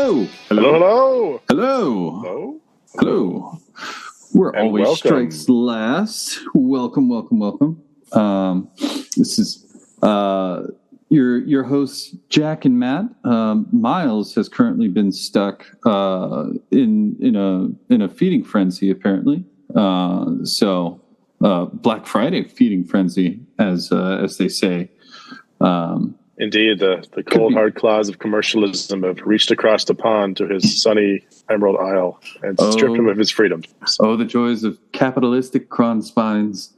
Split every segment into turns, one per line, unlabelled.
Hello.
Hello.
Hello.
Hello.
Hello.
Hello. We're
And
always
welcome.
strikes last. Welcome. This is your hosts, Jack and Matt. Miles has currently been stuck in a feeding frenzy, apparently. So Black Friday feeding frenzy, as they say.
Indeed, the cold hard claws of commercialism have reached across the pond to his sunny Emerald Isle and stripped him of his freedom.
Oh, the joys of capitalistic cronspines.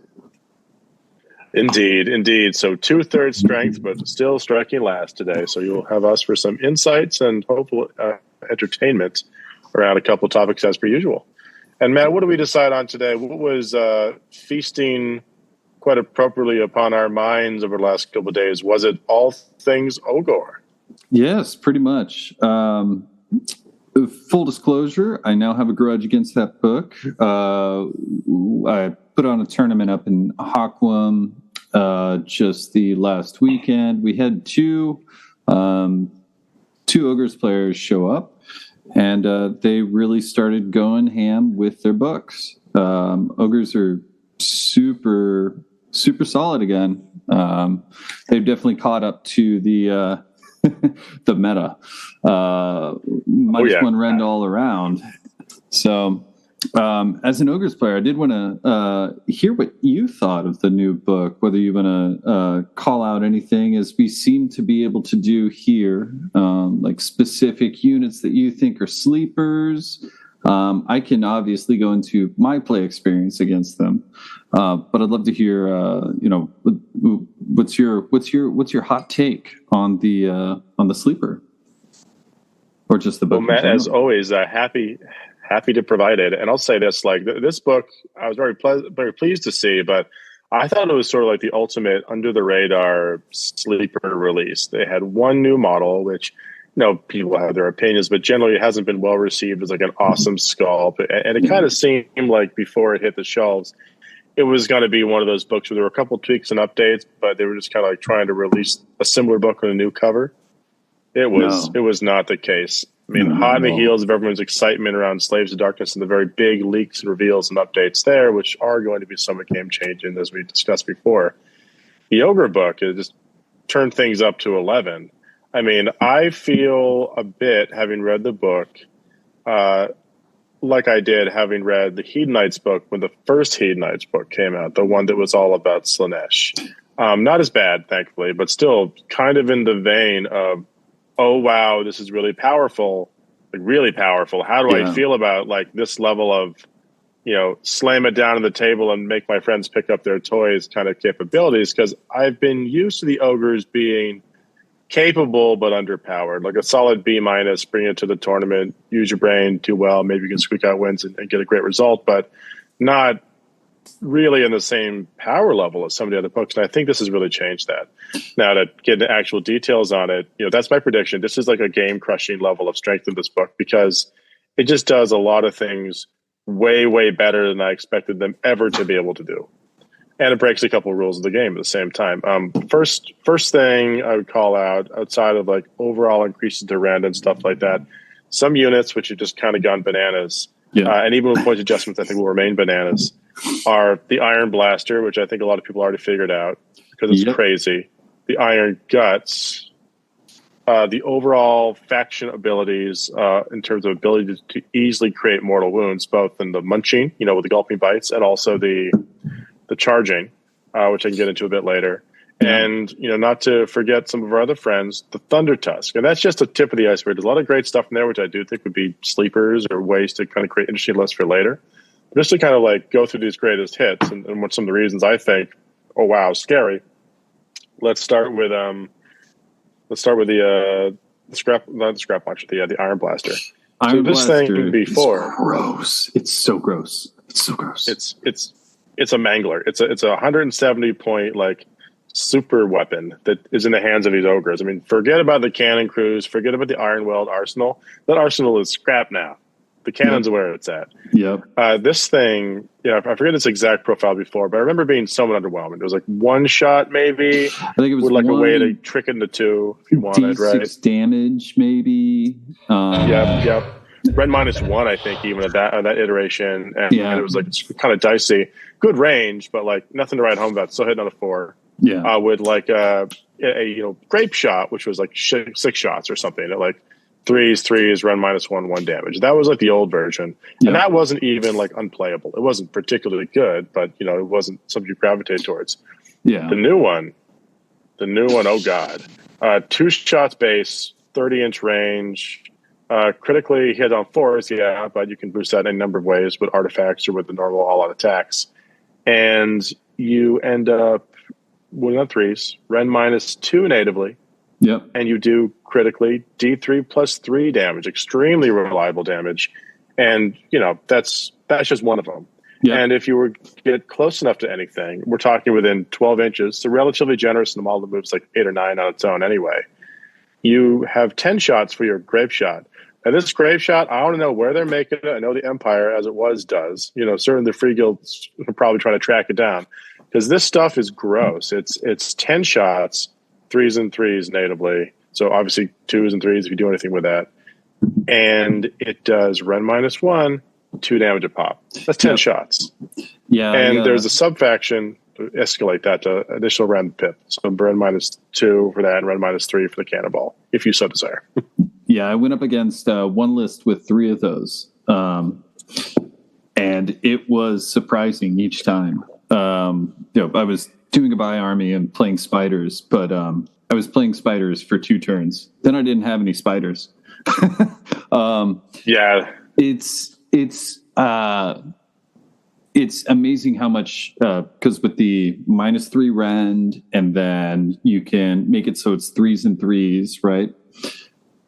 Indeed. So 2/3 strength, but still striking last today. So you'll have us for some insights and hopeful entertainment around a couple of topics as per usual. And Matt, what did we decide on today? What was feasting quite appropriately upon our minds over the last couple of days? Was it all things Ogor?
Yes, pretty much. Full disclosure, I now have a grudge against that book. I put on a tournament up in Hawkwam just the last weekend. We had two Ogres players show up, and they really started going ham with their books. Ogres are super solid again. They've definitely caught up to the the meta. One rend all around. So as an Ogres player, I did want to hear what you thought of the new book, whether you want to call out anything, as we seem to be able to do here, like specific units that you think are sleepers. I can obviously go into my play experience against them, but I'd love to hear, what's your hot take on the sleeper, or just the book?
Well, Matt, as always, happy to provide it. And I'll say this: like this book, I was very pleased to see, but I thought it was sort of like the ultimate under the radar sleeper release. They had one new model, which, people have their opinions, but generally it hasn't been well received as like an awesome sculpt. And it kind of seemed like before it hit the shelves, it was going to be one of those books where there were a couple of tweaks and updates, but they were just kind of like trying to release a similar book with a new cover. It was not the case. I mean, hot on the heels of everyone's excitement around Slaves of Darkness and the very big leaks and reveals and updates there, which are going to be somewhat game-changing, as we discussed before. The Ogre book, it just turned things up to 11. I mean, I feel a bit, having read the book, like I did having read the Hedonites book when the first Hedonites book came out, the one that was all about Slaanesh. Not as bad, thankfully, but still kind of in the vein of, oh, wow, this is really powerful, like really powerful. How do I feel about like this level of, slam it down on the table and make my friends pick up their toys kind of capabilities? Because I've been used to the Ogres being capable but underpowered, like a solid B-, bring it to the tournament, use your brain, do well, maybe you can squeak out wins and get a great result, but not really in the same power level as some of the other books. And I think this has really changed that. Now, to get into actual details on it, that's my prediction. This is like a game-crushing level of strength in this book, because it just does a lot of things way better than I expected them ever to be able to do. And it breaks a couple of rules of the game at the same time. First thing I would call out, outside of like overall increases to rend and stuff like that, some units which have just kind of gone bananas, and even with point adjustments, I think will remain bananas, are the Iron Blaster, which I think a lot of people already figured out because it's crazy. The Iron Guts, the overall faction abilities in terms of ability to easily create mortal wounds, both in the munching, with the gulping bites, and also the charging, which I can get into a bit later. And, not to forget some of our other friends, the Thunder Tusk. And that's just a tip of the iceberg. There's a lot of great stuff in there, which I do think would be sleepers or ways to kind of create interesting lists for later. But just to kind of like go through these greatest hits and what some of the reasons I think, oh, wow, scary. Let's start with the Iron Blaster.
Iron Blaster
thing before,
is gross. It's so gross.
It's a mangler. It's a 170 point like super weapon that is in the hands of these Ogres. I mean, forget about the cannon crews, forget about the Iron Weld arsenal. That arsenal is scrap now. The cannon's where it's at.
Yep.
This thing, I forget its exact profile before, but I remember being somewhat underwhelming. It was like one shot, maybe.
I think it was
with like
a
way to trick it into two if you wanted,
D6
right?
damage, maybe.
Yep. Red -1, I think, even at that iteration, and it was like it's kind of dicey. Good range, but like nothing to write home about. Still hitting on a 4.
Yeah.
With like a grape shot, which was like 6 shots or something at like threes, run -1 damage. That was like the old version, and that wasn't even like unplayable. It wasn't particularly good, but it wasn't something you gravitate towards.
Yeah.
The new one, oh god, 2 shots base, 30-inch range. Critically hit on 4s, but you can boost that in a number of ways with artifacts or with the normal all-out attacks. And you end up winning on 3s, Ren -2 natively.
Yep.
And you do critically D3 plus 3 damage, extremely reliable damage. And, that's just one of them. Yep. And if you were get close enough to anything, we're talking within 12 inches, so relatively generous in the model that moves like 8 or 9 on its own anyway. You have 10 shots for your grape shot. And this grape shot, I want to know where they're making it. I know the Empire, as it was, does. Certainly the Free Guilds are probably trying to track it down because this stuff is gross. It's 10 shots, 3s and 3s natively. So obviously 2s and 3s if you do anything with that. And it does Ren -1, 2 damage a pop. That's 10 shots.
Yeah.
And there's a sub-faction to escalate that to additional Ren pip. So Ren -2 for that and Ren -3 for the cannonball, if you so desire.
Yeah, I went up against one list with 3 of those. And it was surprising each time. I was doing a by army and playing spiders, but I was playing spiders for 2 turns. Then I didn't have any spiders. It's amazing how much, because with the -3 rend, and then you can make it so it's 3s and 3s, right?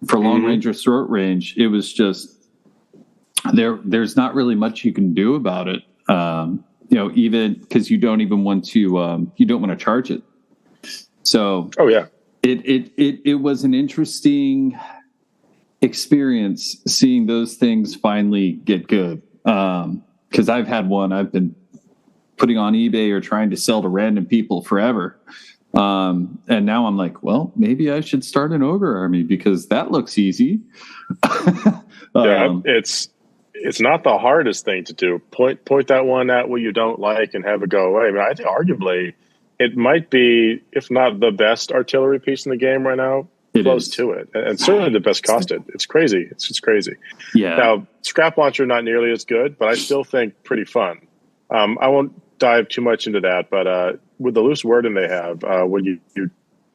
For long range or short range, it was just there's not really much you can do about it. Even because you don't even want to charge it. So it was an interesting experience seeing those things finally get good. Because I've had one I've been putting on eBay or trying to sell to random people forever. And now I'm like, well, maybe I should start an ogre army because that looks easy.
It's not the hardest thing to do. Point that one at what you don't like and have it go away. I mean, I think arguably it might be, if not the best artillery piece in the game right now, close to it, and certainly the best costed. It's crazy. It's just crazy.
Yeah.
Now, scrap launcher not nearly as good, but I still think pretty fun. I won't dive too much into that, but with the loose wording they have, when you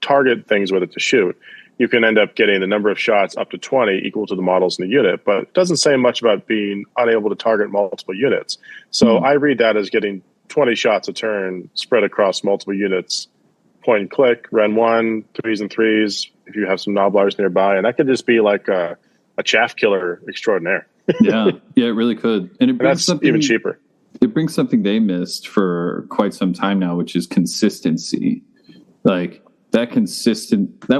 target things with it to shoot, you can end up getting the number of shots up to 20 equal to the models in the unit, but it doesn't say much about being unable to target multiple units. So I read that as getting 20 shots a turn spread across multiple units, point and click, Ren 1, 3s and 3s, if you have some Noblars nearby, and that could just be like a chaff killer extraordinaire.
yeah, it really could. And it brings something
even cheaper.
It brings something they missed for quite some time now, which is consistency. Like that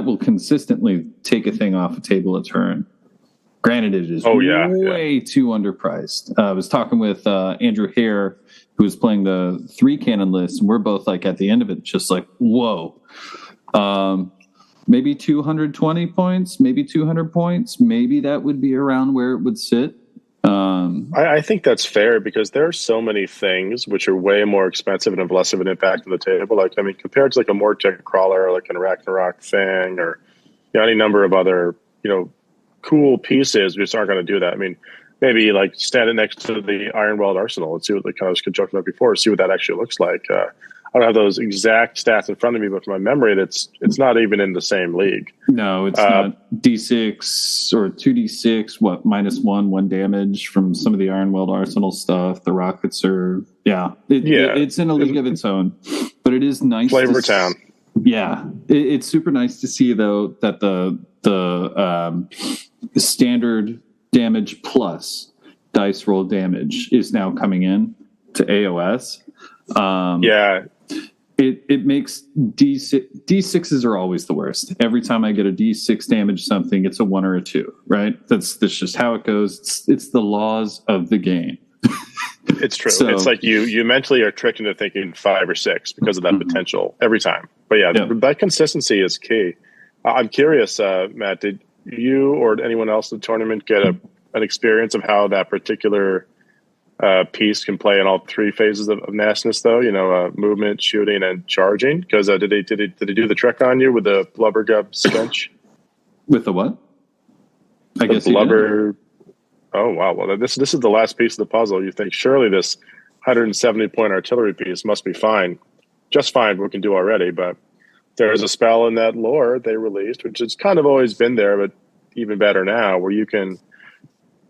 will consistently take a thing off a table a turn. Granted, it is way too underpriced. I was talking with Andrew Hare, who was playing the 3 cannon list, and we're both like at the end of it, just like, whoa. Maybe 220 points, maybe 200 points. Maybe that would be around where it would sit.
I think that's fair because there are so many things which are way more expensive and have less of an impact on the table. Like, I mean, compared to like a Mortec crawler, or like an Ragnarok thing, or any number of other, cool pieces which aren't going to do that. I mean, maybe like stand it next to the Ironweld Arsenal and see what, like I was joking about before, see what that actually looks like. I don't have those exact stats in front of me, but from my memory, it's not even in the same league.
No, it's not. D6 or 2D6, -1 damage from some of the Ironweld Arsenal stuff. The rockets are, it's in a league of its own. But it is nice.
Flavor Town.
Yeah, it's super nice to see though that the standard damage plus dice roll damage is now coming in to AOS. It makes D6s are always the worst. Every time I get a D6 damage something, it's a 1 or a 2, right? That's just how it goes. It's the laws of the game.
It's true. So, it's like you mentally are tricked into thinking 5 or 6 because of that potential every time. But yeah, that consistency is key. I'm curious, Matt, did you or anyone else in the tournament get an experience of how that particular piece can play in all 3 phases of nastiness, though? Movement, shooting, and charging. Because did he do the trick on you with the blubber gub stench?
With the what? I guess
blubber. Oh wow! Well, this is the last piece of the puzzle. You think surely this 170-point artillery piece must be fine, just fine. We can do already, but there's a spell in that lore they released, which has kind of always been there, but even better now, where you can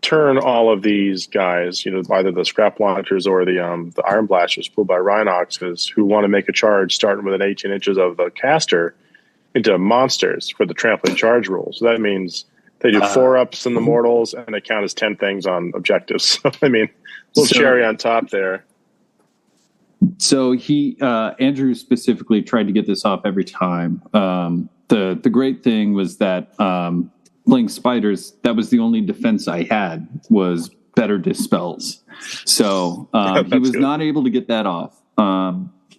turn all of these guys, either the scrap launchers or the iron blasters pulled by Rhinoxes who want to make a charge starting within 18 inches of the caster into monsters for the trampling charge rule. So that means they do 4-ups in the mortals and they count as 10 things on objectives. So, a little cherry on top there.
So Andrew specifically tried to get this off every time. The great thing was that playing spiders, that was the only defense I had was better dispels. So he was not able to get that off.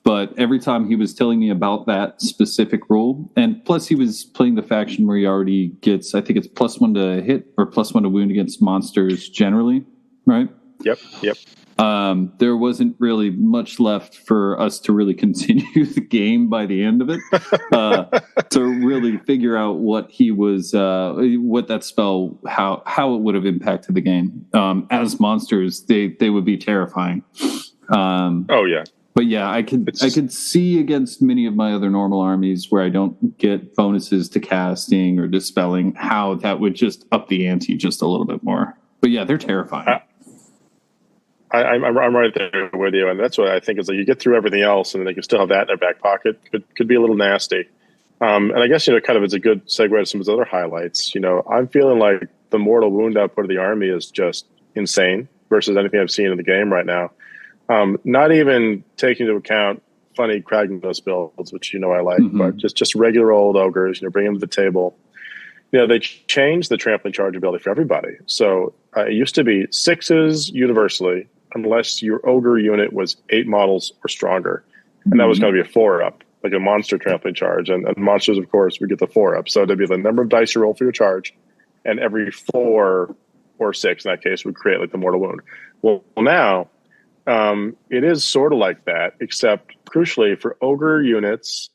But every time he was telling me about that specific rule, and plus he was playing the faction where he already gets, I think it's +1 to hit or +1 to wound against monsters generally, right?
Yep.
There wasn't really much left for us to really continue the game by the end of it, to really figure out what he was, what that spell, how it would have impacted the game. As monsters, they would be terrifying.
Oh yeah.
But yeah, I could see against many of my other normal armies where I don't get bonuses to casting or dispelling, how that would just up the ante just a little bit more. But yeah, they're terrifying.
I'm right there with you, and that's what I think is you get through everything else, and they can still have that in their back pocket. Could be a little nasty. And I guess kind of it's a good segue to some of his other highlights. I'm feeling like the mortal wound output of the army is just insane versus anything I've seen in the game right now. Not even taking into account funny Kragnos builds, which I like, but just regular old ogres. Bring them to the table. They changed the trampling charge ability for everybody. So it used to be 6s universally, unless your ogre unit was 8 models or stronger, and that was going to be a 4-up, like a monster trampling charge. And monsters, of course, would get the 4-up. So it'd be the number of dice you roll for your charge, and every 4 or 6 in that case would create like the mortal wound. Well, now. It is sort of like that, except crucially for ogre units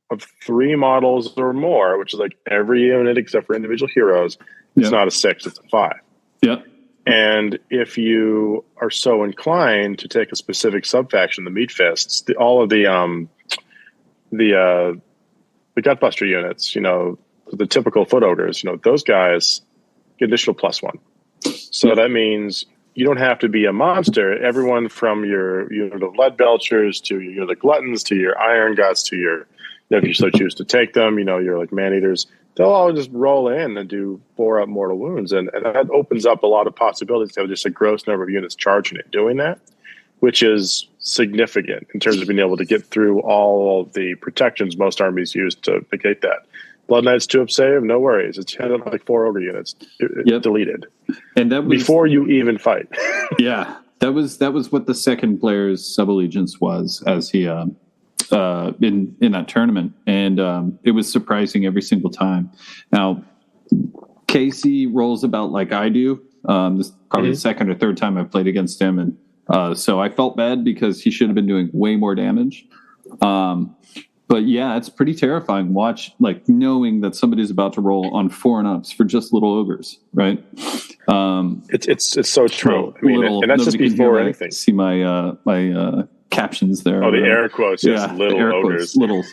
of 3 models or more, which is like every unit except for individual heroes, it's not a 6, it's a 5.
Yep.
And if you are so inclined to take a specific subfaction, the Meat Fists, all of the Gutbuster units, the typical foot ogres, those guys get additional +1. So that means you don't have to be a monster. Everyone from your unit of lead belchers to your unit of gluttons to your iron guts to your, if you so choose to take them, your like man-eaters, they'll all just roll in and do 4-up mortal wounds. And that opens up a lot of possibilities to have just a gross number of units charging it, doing that, which is significant in terms of being able to get through all of the protections most armies use to negate that. Blood Knights 2-up save, no worries. It's like 4 ogre units deleted, and that was before you even fight.
Yeah, that was what the second player's sub-allegiance was as he in that tournament, and it was surprising every single time. Now, Casey rolls about like I do. This is probably the second or third time I've played against him, and so I felt bad because he should have been doing way more damage. But yeah, it's pretty terrifying. Knowing that somebody's about to roll on 4 and ups for just little ogres, right?
It's so true. And that's just before anything.
See my my captions there.
Oh, the air quotes, little ogres,
littles.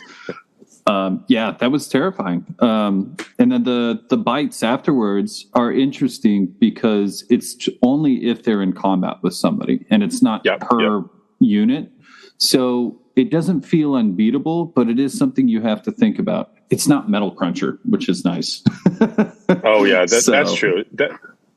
Yeah, that was terrifying. And then the bites afterwards are interesting because it's only if they're in combat with somebody, and it's not per unit. So it doesn't feel unbeatable, but it is something you have to think about. It's not Metal Cruncher, which is nice.
Oh yeah, that's true.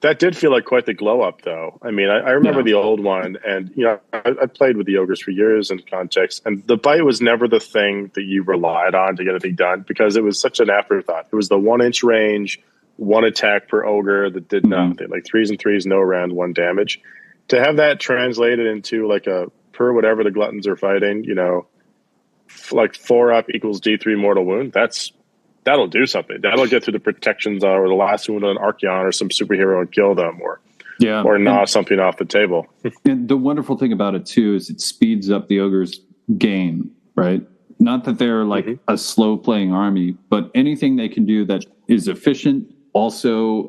That did feel like quite the glow up, though. I mean, I remember the old one, and I played with the ogres for years in context, and the bite was never the thing that you relied on to get anything done because it was such an afterthought. It was the 1 inch range, 1 attack per ogre that did nothing, like 3s and 3s, no round, 1 damage. To have that translated into like a per whatever the gluttons are fighting, like 4 up equals D3 mortal wound. That'll do something. That'll get through the protections or the last wound on an Archeon or some superhero and kill them or gnaw something off the table.
And the wonderful thing about it too is it speeds up the ogre's game, right? Not that they're like a slow playing army, but anything they can do that is efficient, also,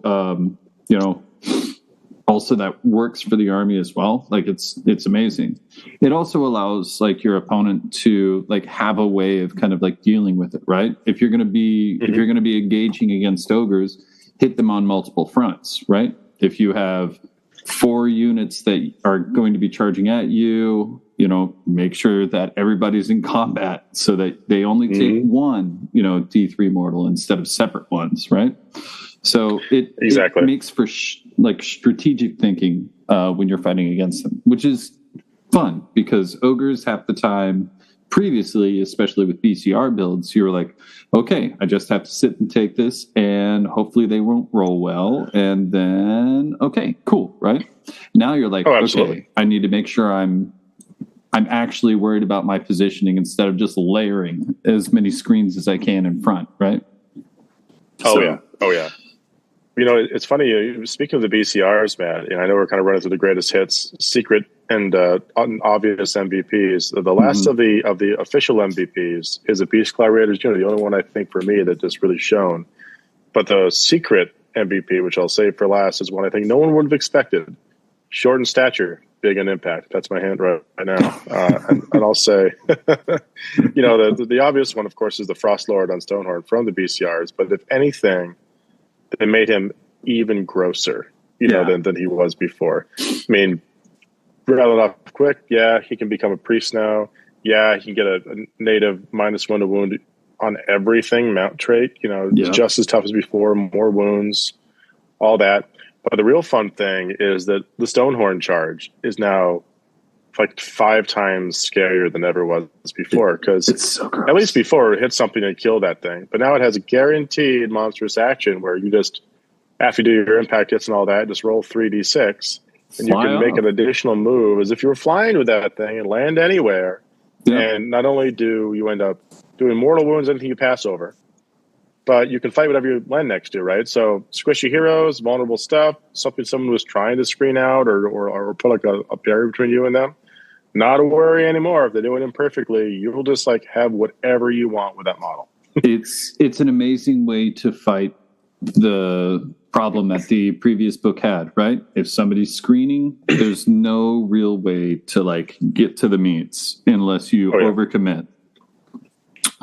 also that works for the army as well. Like it's amazing. It also allows like your opponent to like have a way of kind of like dealing with it, right? If you're going to be engaging against ogres, hit them on multiple fronts, right? If you have 4 units that are going to be charging at you, make sure that everybody's in combat so that they only take one, D3 mortal instead of separate ones, right? So it makes for strategic thinking when you're fighting against them, which is fun because ogres half the time previously, especially with BCR builds, you were like, okay, I just have to sit and take this and hopefully they won't roll well. And then, okay, cool, right? Now you're like, okay, I need to make sure I'm actually worried about my positioning instead of just layering as many screens as I can in front, right?
Oh, yeah. It's funny. Speaking of the BCRs, Matt, I know we're kind of running through the greatest hits, secret and obvious MVPs. The last of the official MVPs is a Beast Collaborators unit. The only one I think for me that just really shone. But the secret MVP, which I'll save for last, is one I think no one would have expected. Short in stature, big in impact. That's my hand right now. And I'll say, the obvious one, of course, is the Frost Lord on Stonehorn from the BCRs. But if anything, they made him even grosser, than he was before. I mean, rattle it off quick. Yeah, he can become a priest now. Yeah, he can get a native -1 to wound on everything, mount trait. It's just as tough as before, more wounds, all that. But the real fun thing is that the Stonehorn charge is now like 5 times scarier than ever was before because
so
at least before it hit something and kill that thing. But now it has a guaranteed monstrous action where you just, after you do your impact hits and all that, just roll 3d6 and you can make an additional move as if you were flying with that thing and land anywhere. Yep. And not only do you end up doing mortal wounds, anything you pass over, but you can fight whatever you land next to, right? So squishy heroes, vulnerable stuff, something someone was trying to screen out or put like a barrier between you and them. Not a worry anymore. If they're doing it imperfectly, you'll just like have whatever you want with that model.
It's an amazing way to fight the problem that the previous book had, right? If somebody's screening, there's no real way to like get to the meats unless you overcommit.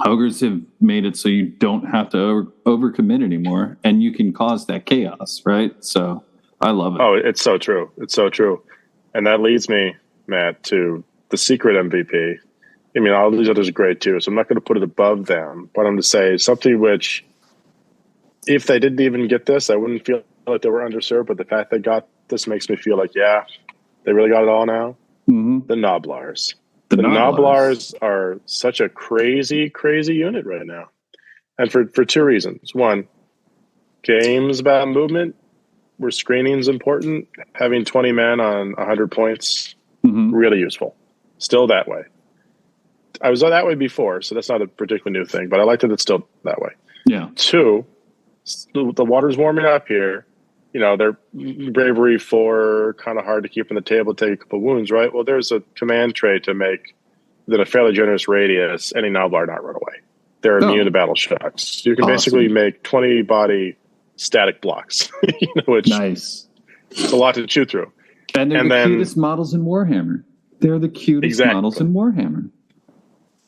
Ogres have made it so you don't have to overcommit anymore, and you can cause that chaos, right? So I love it.
Oh, it's so true. It's so true. And that leads me, Matt, to the secret MVP. I mean, all these others are great too, so I'm not going to put it above them, but I'm going to say something which, if they didn't even get this, I wouldn't feel like they were underserved, but the fact they got this makes me feel like, yeah, they really got it all now. The Noblars. The Noblars are such a crazy, crazy unit right now. And for 2 reasons. One, games about movement, where screening is important. Having 20 men on 100 points, really useful. Still that way. I was that way before, so that's not a particularly new thing, but I like that it's still that way.
Yeah.
2, the water's warming up here. They're bravery 4, kind of hard to keep on the table, take a couple wounds, right? Well, there's a command trait to make within a fairly generous radius any Noblar not run away. They're immune to battle shocks. You can basically make 20 body static blocks, which
nice.
It's a lot to chew through.
And they're the cutest models in Warhammer. They're the cutest models in Warhammer.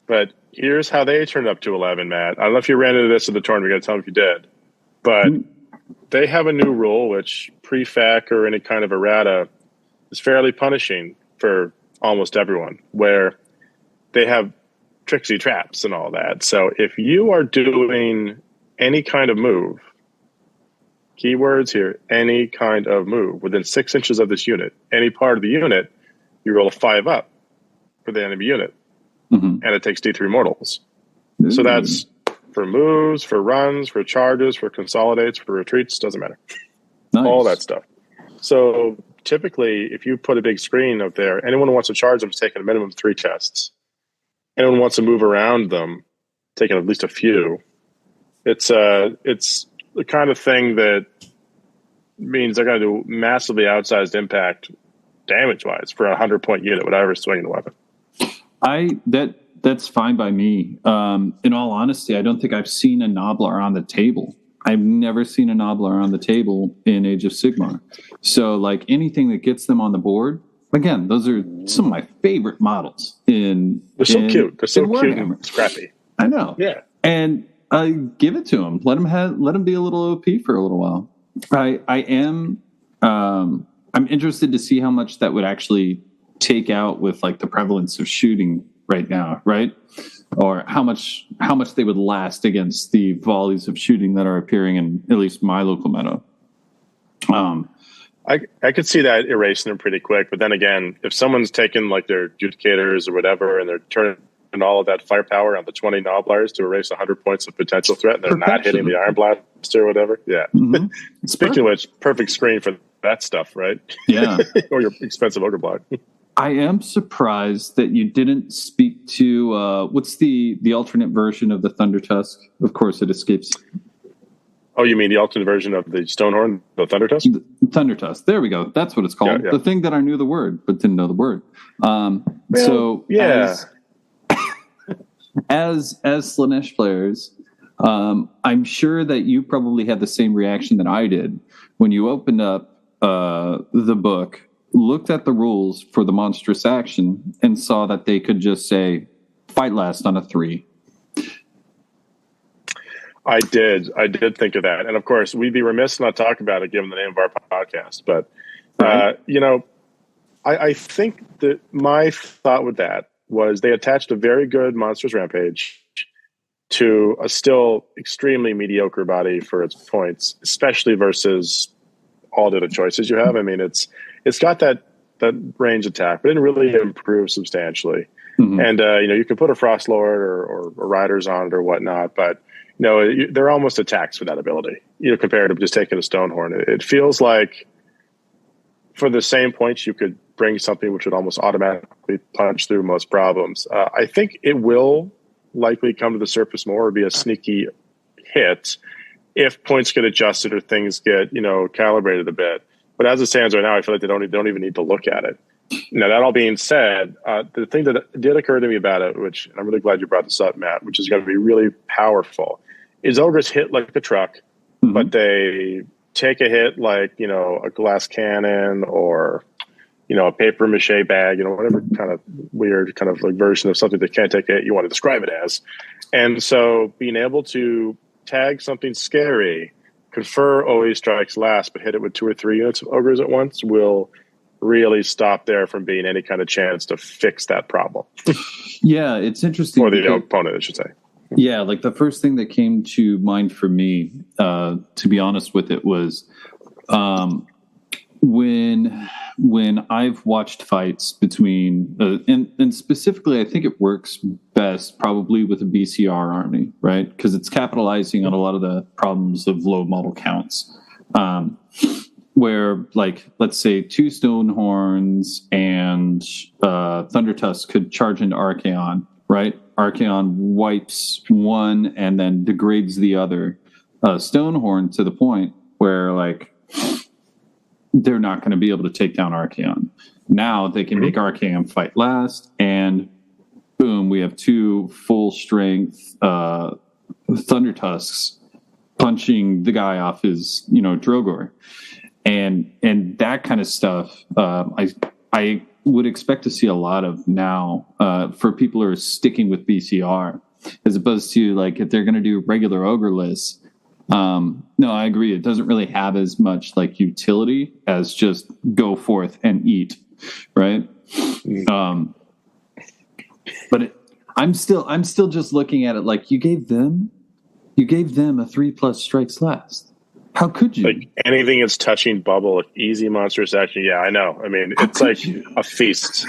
But here's how they turned up to 11, Matt. I don't know if you ran into this at the tournament. You got to tell me if you did. But they have a new rule, which pre-fac or any kind of errata is fairly punishing for almost everyone, where they have tricksy traps and all that. So if you are doing any kind of move Keywords here, any kind of move within 6 inches of this unit, any part of the unit, you roll a 5 up for the enemy unit. And it takes D3 mortals. So that's for moves, for runs, for charges, for consolidates, for retreats, doesn't matter.
Nice.
All that stuff. So typically, if you put a big screen up there, anyone who wants to charge them is taking a minimum of 3 chests. Anyone who wants to move around them, taking at least a few. It's the kind of thing that means they're going to do massively outsized impact damage-wise for a 100-point unit, whatever swinging the weapon.
That's fine by me. In all honesty, I don't think I've seen a Nobbler on the table. I've never seen a Nobbler on the table in Age of Sigmar. So, like, anything that gets them on the board, again, those are some of my favorite models. They're
so cute. They're so cute and scrappy.
I know.
Yeah.
And give it to them. Let them be a little OP for a little while. I'm interested to see how much that would actually take out with, like, the prevalence of shooting right now, right? Or how much they would last against the volleys of shooting that are appearing in at least my local meta.
I could see that erasing them pretty quick, but then again, if someone's taking like their adjudicators or whatever, and they're turning all of that firepower on the 20 Nobblers to erase 100 points of potential threat, and they're not hitting the Iron Blaster or whatever, yeah. Speaking of which, perfect screen for that stuff, right?
Yeah.
Or your expensive Ogre block.
I am surprised that you didn't speak to what's the alternate version of the Thunder Tusk? Of course, it escapes.
Oh, you mean the alternate version of the Stonehorn, the Thunder Tusk?
Thunder Tusk. There we go. That's what it's called.
Yeah.
The thing that I knew the word but didn't know the word. As Slaanesh players, I'm sure that you probably had the same reaction that I did when you opened up the book, looked at the rules for the monstrous action, and saw that they could just say, fight last on a 3.
I did think of that. And of course, we'd be remiss not talking about it given the name of our podcast. But, I think that my thought with that was they attached a very good Monstrous Rampage to a still extremely mediocre body for its points, especially versus all the other choices you have. I mean, it's got that range attack, but it didn't really improve substantially. And, you can put a Frost Lord or Riders on it or whatnot, but they're almost attacks with that ability, compared to just taking a Stonehorn. It feels like for the same points, you could bring something which would almost automatically punch through most problems. I think it will likely come to the surface more or be a sneaky hit if points get adjusted or things get, calibrated a bit. But as it stands right now, I feel like they don't even need to look at it. Now, that all being said, the thing that did occur to me about it, which I'm really glad you brought this up, Matt, which is going to be really powerful, is Ogres hit like a truck, but they take a hit like, a glass cannon or, a paper mache bag, whatever kind of weird kind of like version of something that can't take a hit you want to describe it as. And so being able to tag something scary, confer always strikes last, but hit it with 2 or 3 units of Ogres at once will really stop there from being any kind of chance to fix that problem.
Yeah, it's interesting.
Or the opponent, I should say.
Yeah, like the first thing that came to mind for me, to be honest with it, was when I've watched fights between, and specifically, I think it works best probably with a BCR army, right? Because it's capitalizing on a lot of the problems of low model counts. Where, like, let's say 2 Stonehorns and Thunder Tusk could charge into Archaon, right? Archaon wipes one and then degrades the other Stonehorn to the point where, like, they're not going to be able to take down Archaon. Now they can make Archaon fight last, and boom, we have 2 full-strength Thunder Tusks punching the guy off his, Drogor. And that kind of stuff, I would expect to see a lot of now for people who are sticking with BCR, as opposed to, like, if they're going to do regular Ogre lists. No, I agree. It doesn't really have as much like utility as just go forth and eat, right? But I'm still just looking at it like you gave them a 3+ strikes last. How could you?
Like anything that's touching bubble, like easy monstrous action. Yeah, I know. I mean, it's like a feast.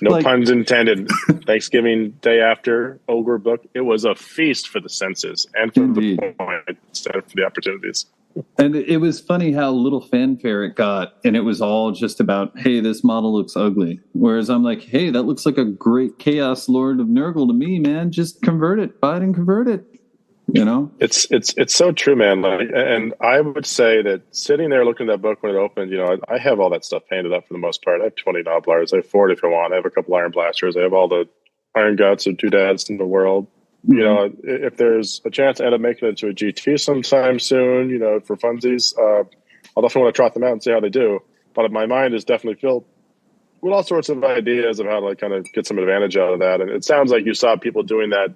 No
Like,
puns intended. Thanksgiving day after Ogre book, it was a feast for the senses and for
Indeed.
the points and for the opportunities.
And it was funny how little fanfare it got, and it was all just about, hey, this model looks ugly. Whereas I'm like, hey, that looks like a great Chaos Lord of Nurgle to me, man. Just convert it, buy it and convert it. You know,
it's so true, man. Like, and I would say that sitting there looking at that book when it opened, you know, I have all that stuff painted up for the most part. I have 20 Noblars, I have 40 if I want. I have a couple Iron Blasters. I have all the Iron Guts of two dads in the world. Mm-hmm. You know, if there's a chance to end up making it to a GT sometime soon, you know, for funsies, I'll definitely want to trot them out and see how they do. But my mind is definitely filled with all sorts of ideas of how to like kind of get some advantage out of that. And it sounds like you saw people doing that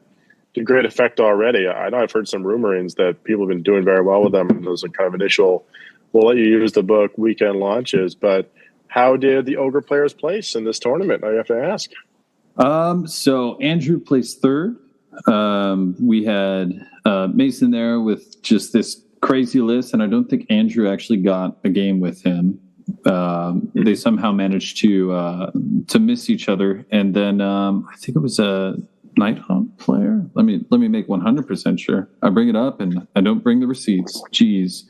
to great effect already. I know I've heard some rumorings that people have been doing very well with them. Those are kind of initial, we'll let you use the book weekend launches. But how did the Ogre players place in this tournament? I have to ask.
So Andrew placed third. We had Mason there with just this crazy list, and I don't think Andrew actually got a game with him. They somehow managed to miss each other, and then I think it was a Nighthawk player. Let me make 100% sure. I bring it up and I don't bring the receipts. Jeez.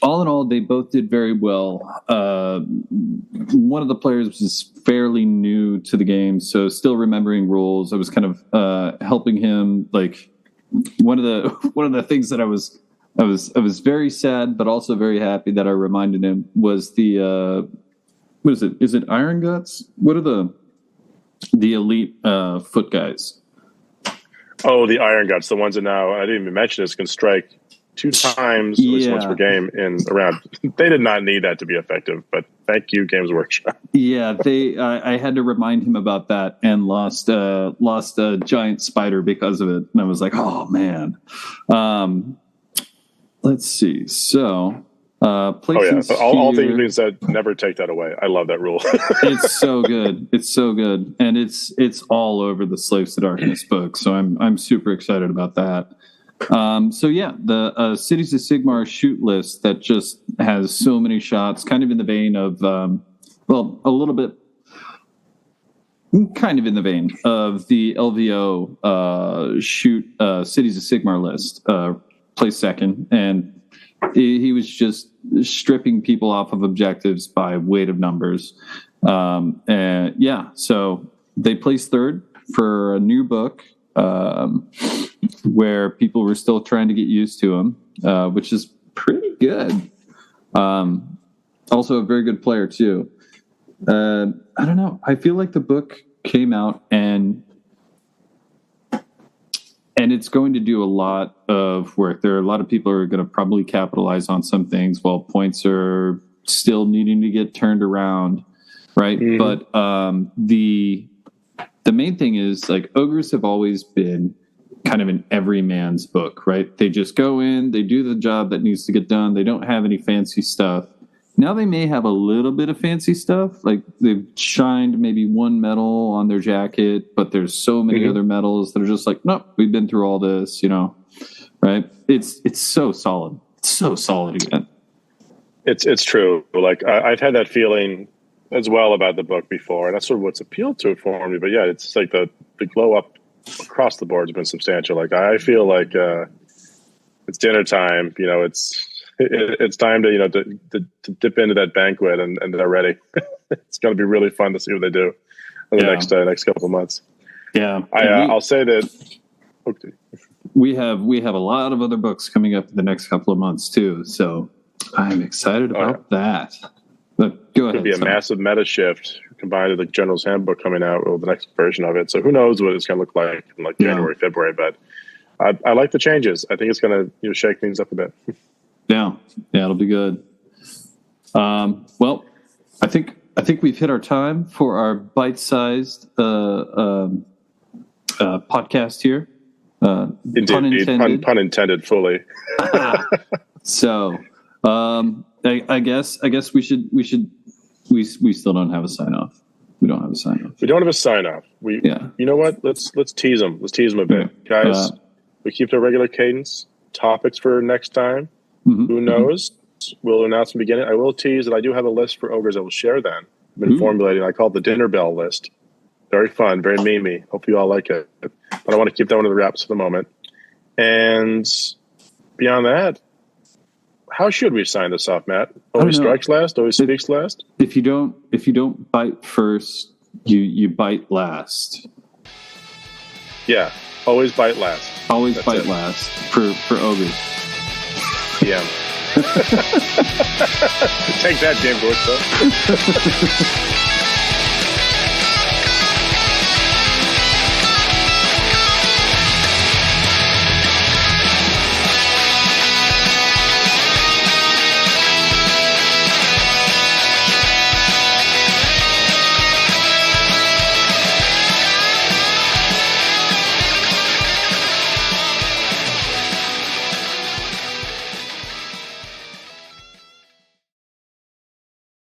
All in all, they both did very well. One of the players was fairly new to the game, so still remembering rules. I was kind of helping him. Like one of the things that I was very sad, but also very happy that I reminded him was the what is it? Is it Iron Guts? What are the elite foot guys?
Oh, the Iron Guts, the ones that now I didn't even mention this can strike 2 times, at least once per game in a round. They did not need that to be effective, but thank you, Games Workshop.
Yeah, I had to remind him about that and lost a giant spider because of it, and I was like, oh man. Let's see. So, places
all things being said, never take that away. I love that rule.
It's so good. It's so good, and it's all over the Slaves to Darkness book. So I'm super excited about that. So yeah, the Cities of Sigmar shoot list that just has so many shots, kind of in the vein of a little bit, kind of in the vein of the LVO shoot Cities of Sigmar list. Placed second, and he was just stripping people off of objectives by weight of numbers. And yeah, so they placed third for a new book where people were still trying to get used to him, which is pretty good. Also a very good player too. I don't know. I feel like the book came out and it's going to do a lot of work. There are a lot of people who are going to probably capitalize on some things while points are still needing to get turned around, right? Mm-hmm. But the main thing is, like, ogres have always been kind of an everyman's book, right? They just go in, they do the job that needs to get done. They don't have any fancy stuff. Now they may have a little bit of fancy stuff, like they've shined maybe one medal on their jacket, but there's so many other medals that are just like, nope, we've been through all this, you know, right? It's so solid. It's so solid again.
It's true. Like I've had that feeling as well about the book before, and that's sort of what's appealed to it for me. But yeah, it's like the glow up across the board has been substantial. Like I feel like it's dinner time, you know, it's time to, you know, to dip into that banquet and they're ready. It's going to be really fun to see what they do in the next couple of months.
Yeah.
I'll say that. Okay.
We have a lot of other books coming up in the next couple of months too. So I'm excited about that. But go ahead.
Could be a massive meta shift combined with the General's Handbook coming out with the next version of it. So who knows what it's going to look like in like January, February, but I like the changes. I think it's going to shake things up a bit. Yeah,
it'll be good. Well, I think we've hit our time for our bite-sized podcast here.
Indeed, pun intended fully.
So, I guess we still don't have a sign off. We don't have a sign off.
We don't have a sign off. You know what? Let's tease them. Let's tease them a bit, guys. We keep their regular cadence. topics for next time.
Mm-hmm.
Who knows? We'll announce in the beginning. I will tease that I do have a list for ogres I will share then. I've been formulating. I call it the dinner bell list. Very fun, very memey. Hope you all like it. But I want to keep that one to the wraps for the moment. And beyond that, how should we sign this off, Matt? Always strikes last, always speaks last.
If you don't bite first, you bite last.
Yeah, always bite last.
Always That's bite it. Last for ogres.
Yeah. Take that, James Woodson.